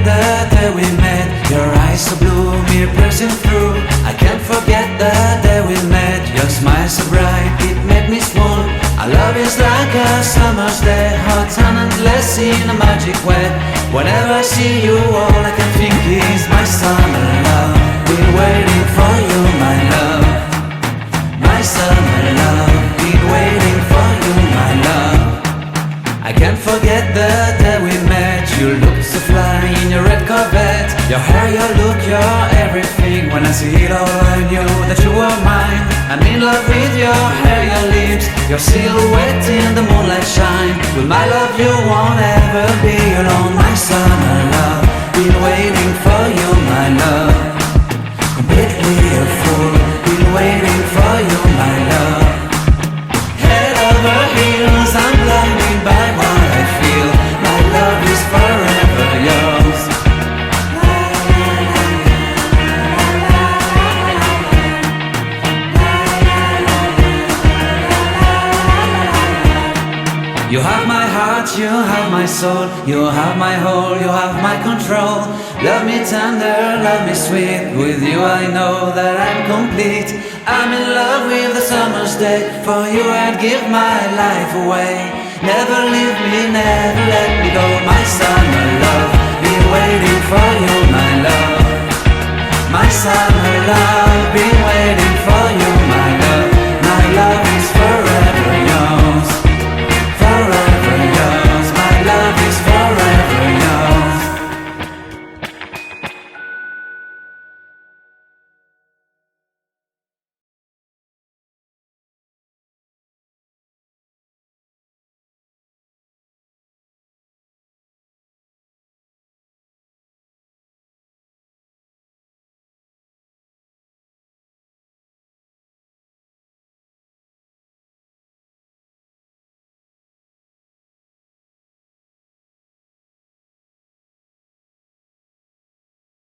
the day we met. Your eyes so blue, me piercing through. I can't forget the day we met. Your smile so bright, it made me swoon. Our love is like a summer's day, hot and endless in a magic way. Whenever I see you, all I can think is my summer love. Been waiting for you, my love. My summer love. Been waiting for you, my love. I can't forget the day we met. You looked so fly in your red Corvette. Your hair, your look, your everything. When I see it all, I knew that you were mine. I'm in love with your hair, your lips, your silhouette in the moonlight shine. With my love you won't ever be alone. My summer love, been waiting for you, my love. Completely a fool, been waiting for you, my love. Head over heels, I'm blinded by what I feel. My love is forever yours. You have my heart, you have my soul. You have my whole, you have my control. Love me tender, love me sweet. With you I know that I'm complete. I'm in love with the summer's day. For you I'd give my life away. Never leave me, never let me go. My summer love,